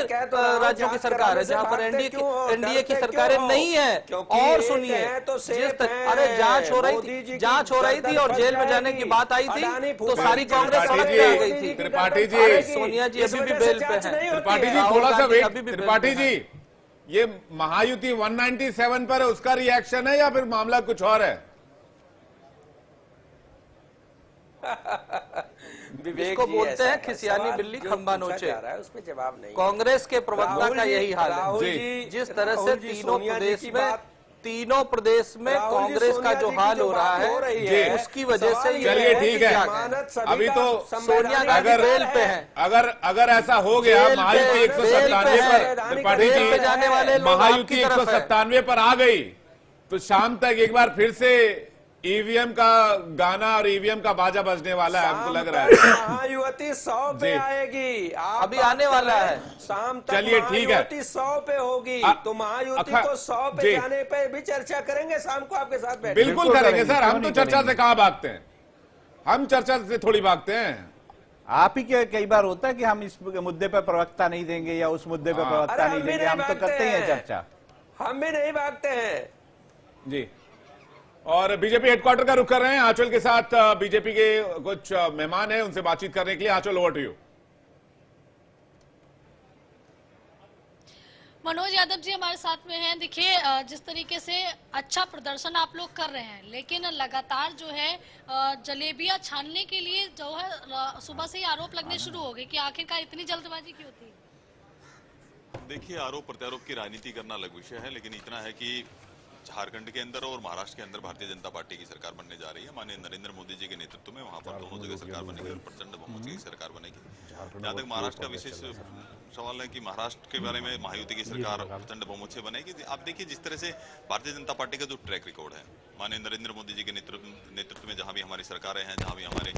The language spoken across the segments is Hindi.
राज्यों की सरकार है, जहां पर एनडीए की सरकारें नहीं है। और सुनिए, अरे जांच हो रही थी और जेल में जाने की बात आई थी तो सारी कांग्रेस सड़क पे आ गई थी। त्रिपाठी जी, सोनिया जी अभी भी बेल पे हैं। त्रिपाठी जी थोड़ा सा वेट। त्रिपाठी जी, ये महायुति 197 पर है, उसका रिएक्शन है या फिर मामला कुछ और है? इसको बोलते हैं खिसियानी बिल्ली खंबा नोचे। उसमें जवाब नहीं। कांग्रेस के प्रवक्ता का यही हाल है। जिस तरह से तीनों प्रदेश में कांग्रेस का जो हाल हो रहा है, उसकी वजह से चलिए ठीक है। अभी तो सोनिया गांधी बेल पे हैं। अगर ऐसा हो गया, महायुति 197 पर, त्रिपाठी जी जाने वाले महायुति 197 पर आ गई तो शाम तक एक बार फिर से ईवीएम का गाना और ईवीएम का बाजा बजने वाला है, हमको लग रहा है। महायुति 100 पे आएगी, अभी आने वाला है शाम तक। चलिए ठीक है, 100 पे होगी तो महायुति को 100 पे जाने पे भी चर्चा करेंगे शाम को आपके साथ बैठ। बिल्कुल करेंगे सर, हम तो चर्चा से कहां भागते हैं, हम चर्चा से थोड़ी भागते हैं। आप ही के कई बार होता है कि हम इस मुद्दे पर प्रवक्ता नहीं देंगे या उस मुद्दे पर प्रवक्ता नहीं देंगे, हम तो करते ही हैं चर्चा। हम भी नहीं भागते हैं जी। और बीजेपी हेडक्वार्टर का रुख कर रहे हैं, आंचल के साथ बीजेपी के कुछ मेहमान हैं, उनसे बातचीत करने के लिए। Aanchal, over to you. Manoj Yadav ji हमारे साथ में हैं। देखिए, जिस तरीके से अच्छा प्रदर्शन आप लोग कर रहे हैं, लेकिन लगातार जो है जलेबियां छानने के लिए जो है सुबह से ही आरोप लगने शुरू हो गए कि आखिरकार इतनी जल्दबाजी क्यों थी? देखिए, आरोप प्रत्यारोप की राजनीति करना अलग विषय है, लेकिन इतना है कि झारखंड के अंदर और महाराष्ट्र के अंदर भारतीय जनता पार्टी की सरकार बनने जा रही है। माननीय नरेंद्र मोदी जी के नेतृत्व में वहां पर दोनों जगह सरकार बनेगी और प्रचंड बहुमत की सरकार बनेगी। जहां तक महाराष्ट्र का विशेष सवाल है कि महाराष्ट्र के बारे में महायुति की सरकार प्रचंड बहुमत से बनेगी। आप देखिए, जिस तरह से भारतीय जनता पार्टी का जो ट्रैक रिकॉर्ड है, माननीय नरेंद्र मोदी जी के नेतृत्व में जहां भी हमारी सरकारें हैं, जहां भी हमारे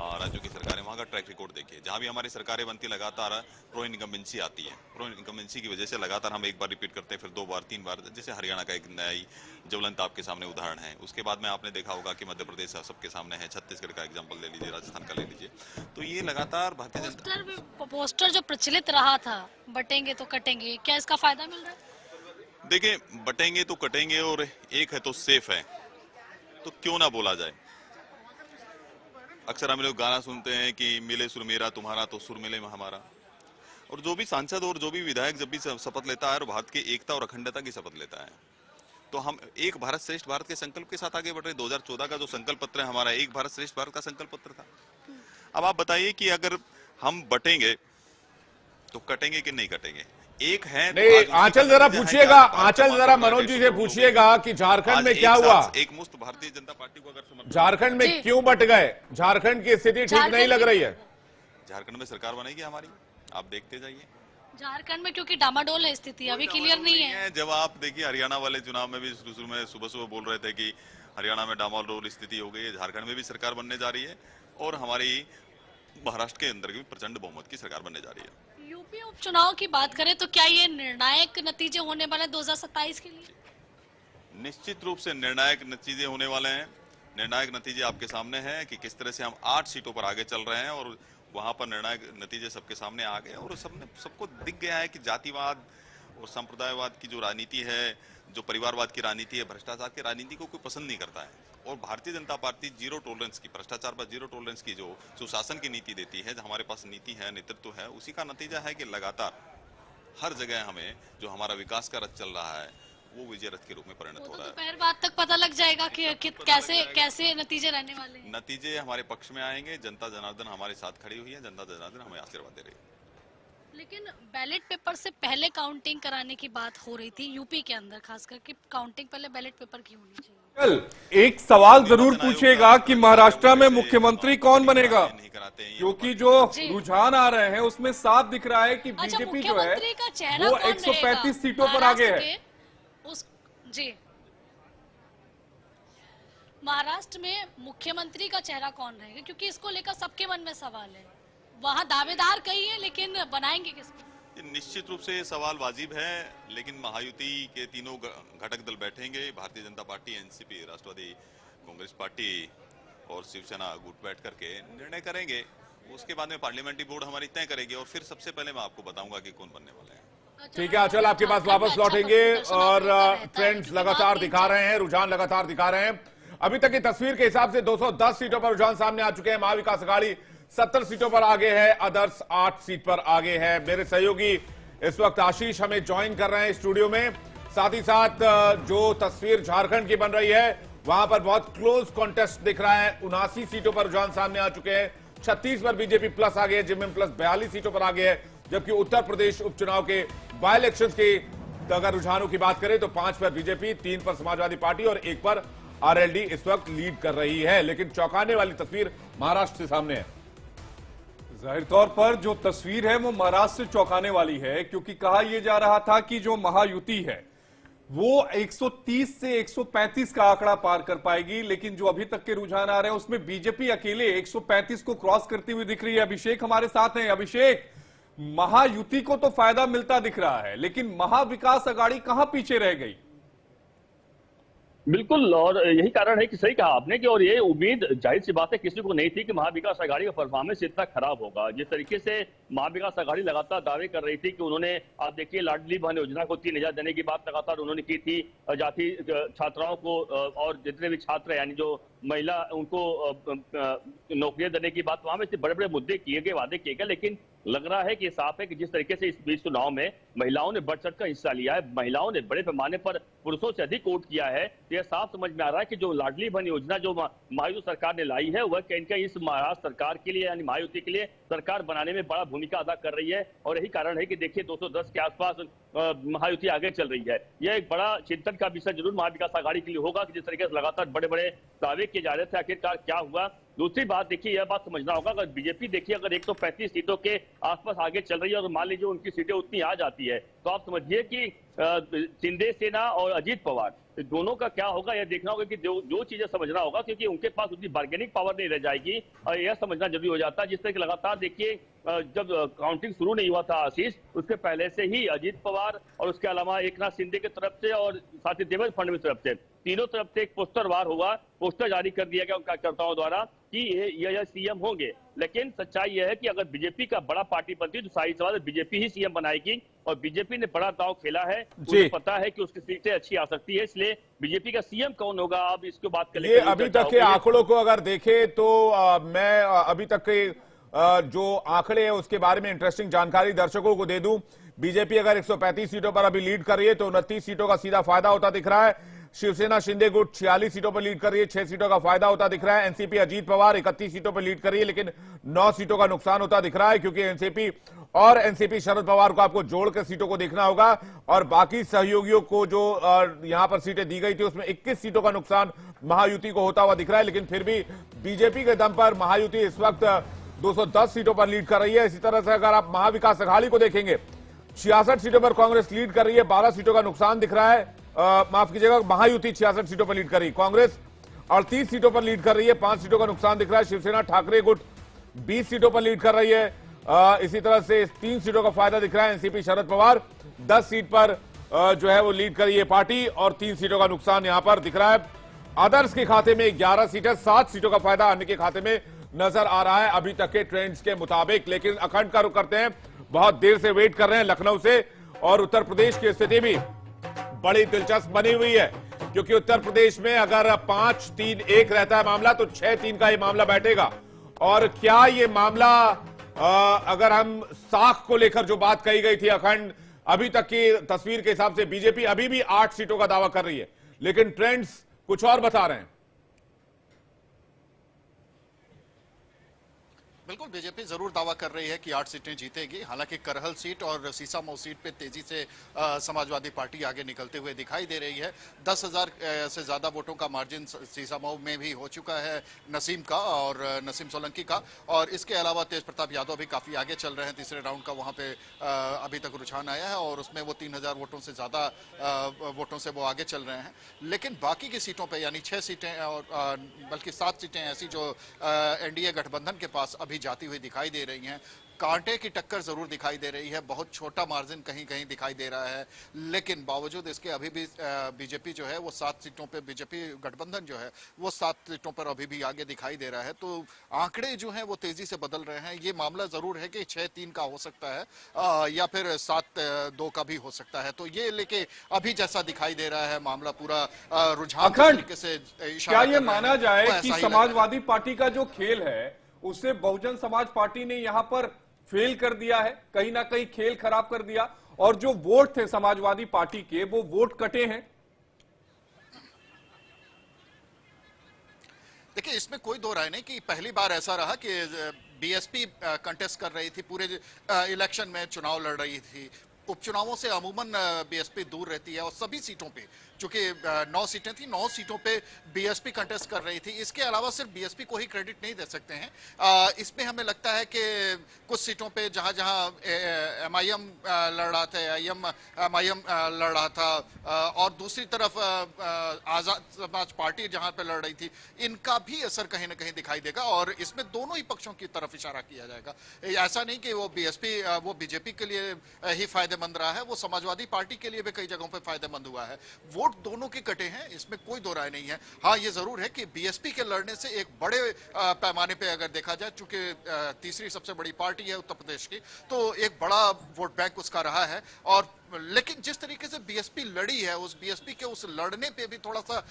राज्यों की सरकारें, वहां का ट्रैक रिकॉर्ड देखिए। जहां भी हमारी सरकारें बनती, लगातार प्रो इनकम्बेंसी आती है। प्रो इनकम्बेंसी की वजह से लगातार हम एक बार रिपीट करते हैं, फिर 2 बार 3 बार। जैसे हरियाणा का एक नया ज्वलंत आपके सामने उदाहरण है। उसके बाद में आपने देखा होगा कि मध्य प्रदेश सबके सामने है, छत्तीसगढ़ का एग्जांपल ले लीजिए, राजस्थान का ले लीजिए। तो ये लगातार भारतीय जनता पोस्टर जो प्रचलित रहा था, बटेंगे तो कटेंगे, क्या इसका फायदा मिल रहा है? देखिए, बटेंगे तो कटेंगे और एक है तो सेफ है, तो क्यों ना बोला जाए। अक्सर हम लोग गाना सुनते हैं कि मिले सुर मेरा तुम्हारा तो सुर मिले हमारा। और जो भी सांसद और जो भी विधायक जब भी शपथ लेता है और भारत की एकता और अखंडता की शपथ लेता है, तो हम एक भारत श्रेष्ठ भारत के संकल्प के साथ आगे बढ़ रहे हैं। 2014 का जो संकल्प पत्र है हमारा, एक भारत श्रेष्ठ भारत का संकल्प पत्र था। अब आप बताइए कि अगर हम बटेंगे तो कटेंगे कि नहीं कटेंगे? एक है नहीं, आंचल जरा पूछिएगा, आंचल जरा मनोज जी से पूछिएगा कि झारखंड में क्या हुआ। एक मुस्त भारतीय जनता पार्टी को अगर झारखंड में क्यों बट गए? झारखंड की स्थिति ठीक नहीं लग रही है। झारखंड में सरकार बनेगी हमारी, आप देखते जाइए। झारखंड में क्योंकि डामाडोल है स्थिति, अभी क्लियर नहीं है। जब आप देखिए, हरियाणा वाले चुनाव में भी शुरू में सुबह बोल रहे थे कि हरियाणा में डामाडोल स्थिति हो गई है, झारखंड में भी सरकार बनने जा रही है और हमारी महाराष्ट्र के अंदर भी प्रचंड बहुमत की सरकार बनने जा रही है। यूपी उपचुनाव की बात करें तो क्या ये निर्णायक नतीजे होने वाले 2027 के लिए? निश्चित रूप से निर्णायक नतीजे होने वाले हैं। निर्णायक नतीजे आपके सामने हैं कि किस तरह से हम 8 सीटों पर आगे चल रहे हैं और वहां पर निर्णायक नतीजे सबके सामने आ गए और सबको दिख गया है कि जातिवाद और संप्रदायवाद की जो राजनीति है, जो परिवारवाद की राजनीति है, भ्रष्टाचार की राजनीति को कोई पसंद नहीं करता है। और Bharatiya Janata party zero tolerance की, भ्रष्टाचार पर जीरो टॉलरेंस की जो सुशासन की नीति देती है, हमारे पास नीति है, नेतृत्व है, उसी का नतीजा है कि लगातार हर जगह हमें जो हमारा विकास का रथ चल रहा है वो विजय रथ के रूप में परिणत हो रहा है। दोपहर बाद तक पता लग जाएगा कि कैसे नतीजे रहने वाले हैं। नतीजे हमारे पक्ष में आएंगे। जनता जनार्दन हमारे साथ खड़ी हुई है, जनता जनार्दन हमें आशीर्वाद दे रही है। लेकिन बैलेट पेपर से पहले काउंटिंग कराने की बात हो रही थी यूपी के अंदर, खासकर कि काउंटिंग पहले बैलेट पेपर की होनी चाहिए। कल एक सवाल जरूर पूछेगा कि महाराष्ट्र में मुख्यमंत्री कौन बनेगा, क्योंकि जो रुझान आ रहे हैं उसमें साफ दिख रहा है कि बीजेपी जो है वो 135 सीटों पर आगे है। जी, महाराष्ट्र में मुख्यमंत्री का चेहरा कौन रहेगा, क्योंकि इसको लेकर सबके मन में सवाल है। वहां दावेदार कई है, लेकिन बनाएंगे किसको? निश्चित रूप से ये सवाल वाजिब है, लेकिन महायुति के तीनों घटक दल बैठेंगे, भारतीय जनता पार्टी, एनसीपी, राष्ट्रवादी कांग्रेस पार्टी और शिवसेना गुट बैठ करके निर्णय करेंगे। उसके बाद में पार्लियामेंट्री बोर्ड हमारी तय करेगी और फिर सबसे पहले मैं आपको बताऊंगा कि कौन बनने वाला है। ठीक है अचल, आपके पास वापस लौटेंगे और ट्रेंड्स लगातार दिखा रहे हैं, रुझान लगातार दिखा रहे हैं। अभी तक की तस्वीर के हिसाब से 210 सीटों पर रुझान सामने आ चुके हैं। महाविकास अघाड़ी 70 सीटों पर आगे है, अदर्स 8 सीट पर आगे है। मेरे सहयोगी इस वक्त आशीष हमें ज्वाइन कर रहे हैं स्टूडियो में। साथ ही साथ जो तस्वीर झारखंड की बन रही है वहां पर बहुत क्लोज कॉन्टेस्ट दिख रहा है। 79 सीटों पर रुझान सामने आ चुके हैं। 36 पर बीजेपी प्लस आगे है, जेएमएम प्लस 42 सीटों पर आगे है। जबकि उत्तर प्रदेश उपचुनाव के बाय इलेक्शंस की अगर रुझानों की बात करें तो 5 पर बीजेपी, 3 पर समाजवादी पार्टी और 1 पर आरएलडी इस वक्त लीड कर रही है। लेकिन चौंकाने वाली तस्वीर महाराष्ट्र से सामने है। जाहिर तौर पर जो तस्वीर है वो महाराष्ट्र से चौंकाने वाली है, क्योंकि कहा यह जा रहा था कि जो महायुति है वो 130 से 135 का आंकड़ा पार कर पाएगी, लेकिन जो अभी तक के रुझान आ रहे हैं उसमें बीजेपी अकेले 135 को क्रॉस करती हुई दिख रही है। अभिषेक हमारे साथ हैं। अभिषेक, महायुति को तो फायदा मिलता दिख रहा है, लेकिन महाविकास अघाड़ी कहां पीछे रह गई? बिल्कुल, और यही कारण है कि सही कहा आपने कि और ये उम्मीद जाहिर सी बात है किसी को नहीं थी कि महाविकास अघाड़ी का परफॉर्मेंस इतना खराब होगा। जिस तरीके से महाविकास अघाड़ी लगातार दावे कर रही थी कि उन्होंने, आप देखिए, लाडली बहन योजना को 3000 देने की बात लगातार उन्होंने की थी। जाति छात्राओं को और जितने भी छात्र यानी जो महिला, उनको नौकरियां देने की बात, वहां में बड़े बड़े मुद्दे किए गए, वादे किए गए। लेकिन लग रहा है कि साफ है कि जिस तरीके से इस बीच चुनाव में महिलाओं ने बढ़ चढ़ कर हिस्सा लिया है, महिलाओं ने बड़े पैमाने पर पुरुषों से अधिक वोट किया है, तो यह साफ समझ में आ रहा है कि जो लाडली बहन योजना जो महायुति सरकार ने लाई है वह कहीं कहीं इस महाराष्ट्र सरकार के लिए यानी महायुति के लिए सरकार बनाने में बड़ा भूमिका अदा कर रही है। और यही कारण है कि देखिए 210 के आसपास महायुति आगे चल रही है। यह एक बड़ा चिंतन का विषय जरूर महाविकास अघाड़ी के लिए होगा कि जिस तरीके से लगातार बड़े बड़े दावे किए जा रहे थे, आखिरकार क्या हुआ। दूसरी बात देखिए, यह बात समझना होगा, अगर बीजेपी देखिए अगर 135 सीटों के आसपास आगे चल रही है और मान लीजिए उनकी सीटें उतनी आ जाती है, तो आप समझिए कि शिंदे सेना और अजीत पवार दोनों का क्या होगा, यह देखना होगा कि जो चीजें समझना होगा, क्योंकि उनके पास उतनी बार्गेनिंग पावर नहीं रह जाएगी। और यह समझना जरूरी हो जाता है। जिस तरह की लगातार देखिए जब काउंटिंग शुरू नहीं हुआ था आशीष, उसके पहले से ही अजीत पवार और उसके अलावा एकनाथ शिंदे की तरफ से और साथ ही देवेंद्र फडणवीस तरफ से, तीनों तरफ से एक पोस्टर वार हुआ, पोस्टर जारी कर दिया गया उन कार्यकर्ताओं द्वारा कि ये सीएम होंगे। लेकिन सच्चाई यह है कि अगर बीजेपी का बड़ा पार्टी बनती तो सारी सवाल बीजेपी ही सीएम बनाएगी, और बीजेपी ने बड़ा दांव खेला है। उन्हें पता है कि उसकी सीटें अच्छी आ सकती है, इसलिए बीजेपी का सीएम कौन होगा, अब इसको बात कर लेंगे। अभी तक के आंकड़ों को अगर देखें तो मैं अभी तक के जो आंकड़े हैं उसके बारे में इंटरेस्टिंग जानकारी दर्शकों को दे दूं। बीजेपी अगर 135 सीटों पर अभी लीड कर रही है तो 29 सीटों का सीधा फायदा होता दिख रहा है। शिवसेना शिंदे गुट 46 सीटों पर लीड कर रही है, 6 सीटों का फायदा होता दिख रहा है। एनसीपी अजीत पवार 31 सीटों पर लीड कर रही है, लेकिन 9 सीटों का नुकसान होता दिख रहा है, क्योंकि एनसीपी शरद पवार को आपको जोड़कर सीटों को देखना होगा। और बाकी सहयोगियों को जो यहां पर सीटें दी गई थी उसमें 21 सीटों का नुकसान महायुति को होता हुआ दिख रहा है। लेकिन फिर भी बीजेपी के दम पर महायुति इस वक्त 210 सीटों पर लीड कर रही है। इसी तरह से अगर आप महाविकास अघाड़ी को देखेंगे, 66 सीटों पर कांग्रेस लीड कर रही है, 12 सीटों का नुकसान दिख रहा है। माफ कीजिएगा, महायुति 66 सीटों पर लीड कर रही है, कांग्रेस 38 सीटों पर लीड कर रही है, 5 सीटों का नुकसान दिख रहा है। शिवसेना ठाकरे गुट 20 सीटों पर लीड कर रही है, इसी तरह से 3 सीटों का फायदा दिख रहा है। एनसीपी शरद पवार 10 सीट पर जो है वो लीड कर रही है पार्टी, और 3 सीटों का नुकसान यहां पर दिख रहा है। अदर्स के खाते में 11 सीटें, 7 सीटों का फायदा अन्य के खाते में नजर आ रहा है अभी तक के ट्रेंड्स के मुताबिक। लेकिन अखंड का रुख करते हैं, बहुत देर से वेट कर रहे हैं लखनऊ से, और उत्तर प्रदेश की स्थिति भी बड़ी दिलचस्प बनी हुई है, क्योंकि उत्तर प्रदेश में अगर 5-3-1 रहता है मामला तो 6-3 का ये मामला बैठेगा। और क्या ये मामला, अगर हम साख को लेकर जो बात कही गई थी अखंड, अभी तक की तस्वीर के हिसाब से बीजेपी अभी भी 8 सीटों का दावा कर रही है, लेकिन ट्रेंड्स कुछ और बता रहे हैं। बिल्कुल, बीजेपी जरूर दावा कर रही है कि 8 सीटें जीतेगी। हालांकि करहल सीट और सीसामऊ सीट पे तेजी से समाजवादी पार्टी आगे निकलते हुए दिखाई दे रही है। 10,000 से ज्यादा वोटों का मार्जिन सीसामऊ में भी हो चुका है नसीम का और नसीम सोलंकी का, और इसके अलावा तेज प्रताप यादव भी काफी आगे चल रहे हैं। तीसरे राउंड का वहां पे अभी तक रुझान आया है और उसमें वो 3000 वोटों से ज्यादा वोटों से वो आगे चल रहे हैं। लेकिन बाकी की सीटों पर यानी 6 सीटें और बल्कि 7 सीटें ऐसी जो एनडीए गठबंधन के पास अभी जाती हुई दिखाई दे रही हैं। कांटे की टक्कर जरूर दिखाई दे रही है, बहुत छोटा मार्जिन कहीं कहीं दिखाई दे रहा है, लेकिन बावजूद इसके अभी भी बीजेपी जो है वो 7 सीटों पे, बीजेपी गठबंधन जो है वो 7 सीटों पर अभी भी आगे दिखाई दे रहा है। तो आंकड़े जो हैं वो तेजी से बदल रहे हैं। ये मामला जरूर है कि 6-3 का हो सकता है या फिर 7-2 का भी हो सकता है। तो ये लेके अभी जैसा दिखाई दे रहा है मामला पूरा रुझान तरीके से क्या ये माना जाए कि समाजवादी पार्टी का जो खेल है उसे बहुजन समाज पार्टी ने यहां पर फेल कर दिया है, कहीं ना कहीं खेल खराब कर दिया, और जो वोट थे समाजवादी पार्टी के वो वोट कटे हैं? देखिए, इसमें कोई दो राय नहीं कि पहली बार ऐसा रहा कि बीएसपी कंटेस्ट कर रही थी, पूरे इलेक्शन में चुनाव लड़ रही थी। उपचुनावों से अमूमन बीएसपी दूर रहती है और सभी सीटों पे, चूंकि 9 सीटें थी, 9 सीटों पे बीएसपी कंटेस्ट कर रही थी। इसके अलावा सिर्फ बीएसपी को ही क्रेडिट नहीं दे सकते हैं। इसमें हमें लगता है कि कुछ सीटों पे जहां जहां एमआईएम लड़ रहा था, एमआईएम लड़ रहा था, और दूसरी तरफ आजाद समाज पार्टी जहां पे लड़ रही थी, इनका भी असर कहीं ना कहीं दिखाई देगा और इसमें दोनों ही पक्षों की तरफ इशारा किया जाएगा। ऐसा नहीं कि वो बीजेपी के लिए ही फायदेमंद रहा है, वो समाजवादी पार्टी के लिए भी कई जगहों पे फायदेमंद हुआ है। वोट दोनों के कटे हैं, इसमें कोई दो राय नहीं है। हाँ, ये जरूर है कि बीएसपी के लड़ने से एक बड़े पैमाने पे अगर देखा जाए, चूंकि तीसरी सबसे बड़ी पार्टी है उत्तर प्रदेश की, तो एक बड़ा वोट बैंक उसका रहा है। और लेकिन जिस तरीके से बीएसपी लड़ी है, उस बीएसपी के उस लड़ने पे भी थोड़ा सा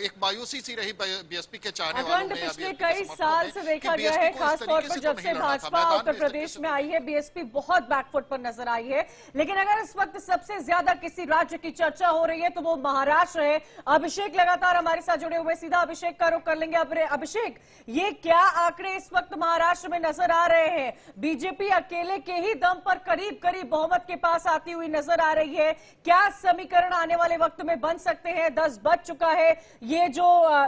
एक मायूसी सी रही बीएसपी के चाहने वालों में। पिछले कई साल से देखा गया है, खासतौर पर जब से भाजपा उत्तर प्रदेश में आई है, बीएसपी बहुत बैकफुट पर नजर आई है। लेकिन अगर इस वक्त सबसे ज्यादा किसी राज्य की चर्चा हो रही है तो वो महाराष्ट्र है। अभिषेक लगातार हमारे साथ जुड़े हुए, सीधा अभिषेक का रुख कर लेंगे। अभिषेक, ये क्या आंकड़े इस वक्त महाराष्ट्र में नजर आ रहे हैं? बीजेपी अकेले के ही दम पर करीब करीब बहुमत के पास आती हुई नजर आ रही है। क्या समीकरण आने वाले वक्त में बन सकते हैं? 10 बज चुका है। ये जो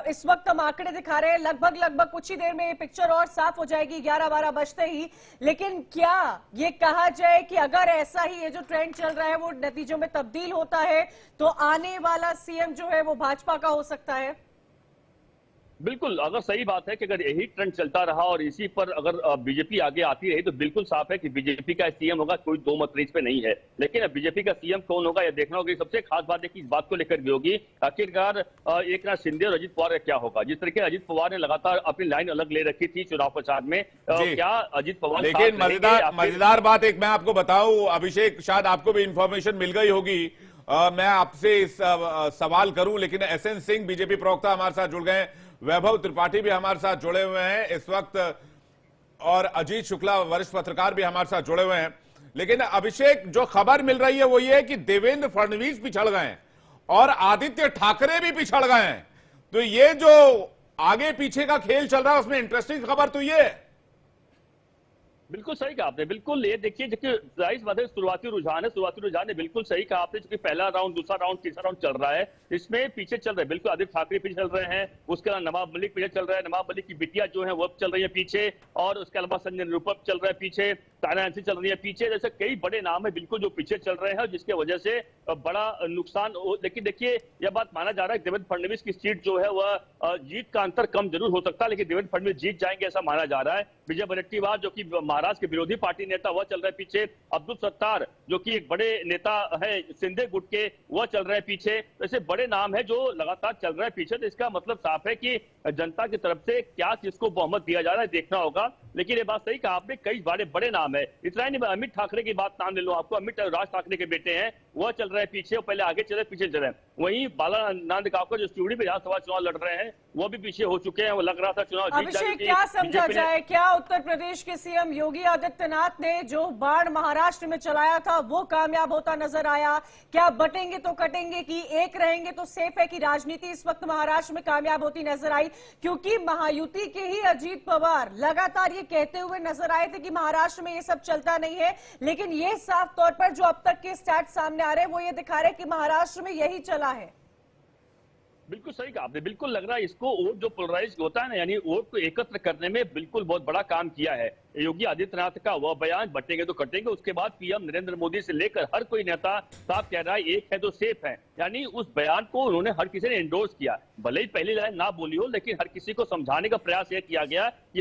इस वक्त हम आंकड़े दिखा रहे हैं, लगभग कुछ ही देर में ये पिक्चर और साफ हो जाएगी, 11-12 बजते ही। लेकिन क्या ये कहा जाए कि अगर ऐसा ही ये जो ट्रेंड चल रहा है वो नतीजों में तब्दील होता है तो आने वाला सीएम जो है वो भाजपा का हो सकता है? बिल्कुल, अगर सही बात है कि अगर यही ट्रेंड चलता रहा और इसी पर अगर बीजेपी आगे आती रही तो बिल्कुल साफ है कि बीजेपी का सीएम होगा, कोई दो मत इस पे नहीं है। लेकिन अब बीजेपी का सीएम कौन होगा यह देखना होगा। सबसे खास बात है कि इस बात को लेकर भी होगी आखिरकार एकनाथ शिंदे और अजित पवार का क्या होगा। जिस तरीके अजित पवार ने लगातार अपनी लाइन अलग ले रखी थी चुनाव प्रचार में, क्या अजित पवार, लेकिन मजेदार बात एक मैं आपको बताऊं, अभिषेक, शायद आपको भी इंफॉर्मेशन मिल गई होगी, मैं आपसे इस सवाल करूं, लेकिन एसएन सिंह बीजेपी प्रवक्ता हमारे साथ जुड़ गए, वैभव त्रिपाठी भी हमारे साथ जुड़े हुए हैं इस वक्त, और अजीत शुक्ला वरिष्ठ पत्रकार भी हमारे साथ जुड़े हुए हैं। लेकिन अभिषेक, जो खबर मिल रही है वो ये है कि देवेंद्र फडणवीस पिछड़ गए हैं और आदित्य ठाकरे भी पिछड़ गए हैं। तो ये जो आगे पीछे का खेल चल रहा है उसमें इंटरेस्टिंग खबर तो ये है। बिल्कुल सही कहा आपने। बिल्कुल, ये देखिए जाहिर बात है, शुरुआती रुझान है, बिल्कुल सही कहा आपने। क्योंकि पहला राउंड, दूसरा राउंड, तीसरा राउंड चल रहा है, इसमें पीछे चल रहे हैं बिल्कुल आदित्य ठाकरे पीछे चल रहे हैं, उसके अलावा नवाब मलिक पीछे चल रहा है, नवाब मलिक की बिटिया जो है वो चल रही है पीछे, और उसके अलावा संजय निरुपम चल रहा है पीछे, ताना एनसी चल रही है पीछे। जैसे कई बड़े नाम है बिल्कुल जो पीछे चल रहे हैं, जिसके वजह से बड़ा नुकसान। लेकिन देखिए, यह बात माना जा रहा है देवेंद्र फडणवीस की सीट जो है वह जीत का अंतर कम जरूर हो सकता है, लेकिन देवेंद्र फडणवीस जीत जाएंगे ऐसा माना जा रहा है। विजय वडेट्टीवार जो कि महाराष्ट्र के विरोधी पार्टी नेता, वह चल रहे पीछे। अब्दुल सत्तार जो कि एक बड़े नेता है शिंदे गुट के, वह चल रहे पीछे। ऐसे बड़े नाम है जो लगातार चल रहे पीछे। तो इसका मतलब साफ है कि जनता की तरफ से क्या किसको बहुमत दिया जा रहा है देखना होगा। लेकिन ये बात सही कहा आपने, कई बड़े नाम है। इतना ही नहीं, अमित ठाकरे की बात नाम ले लो आपको, अमित राज ठाकरे के बेटे हैं, वह चल रहे पीछे, और पहले आगे चले पीछे चले। वहीं बाला नांदगांवकर जो शिवड़ी विधानसभा चुनाव लड़ रहे हैं वो भी पीछे हो चुके हैं। वो लग रहा था चुनाव जीत जाएंगे। अभिषेक, क्या समझा जाए, क्या उत्तर प्रदेश के सीएम योगी आदित्यनाथ ने जो बाण महाराष्ट्र में चलाया था वो कामयाब होता नजर आया? क्या बटेंगे तो कटेंगे कि एक रहेंगे तो सेफ है कि राजनीति इस वक्त महाराष्ट्र में कामयाब होती नजर आई? क्योंकि महायुति के ही अजीत पवार लगातार ये कहते हुए नजर आए थे कि महाराष्ट्र में ये सब चलता नहीं है, लेकिन ये साफ तौर पर जो अब तक के स्टैट सामने आ रहे हैं वो ये दिखा रहे हैं कि महाराष्ट्र में यही चला है। बिल्कुल सही कहा आपने। बिल्कुल लग रहा है इसको वोट जो पोलराइज होता है ना, यानी वोट को एकत्र करने में बिल्कुल बहुत बड़ा काम किया है योगी आदित्यनाथ का। वह बयान बटेंगे तो कटेंगे, उसके बाद पीएम नरेंद्र मोदी से लेकर हर कोई नेता साफ कह रहा है एक है तो सेफ है। यानी उस बयान को उन्होंने हर किसी ने एंडोर्स किया, भले ही पहली लाइन ना बोली हो, लेकिन हर किसी को समझाने का प्रयास यह किया गया कि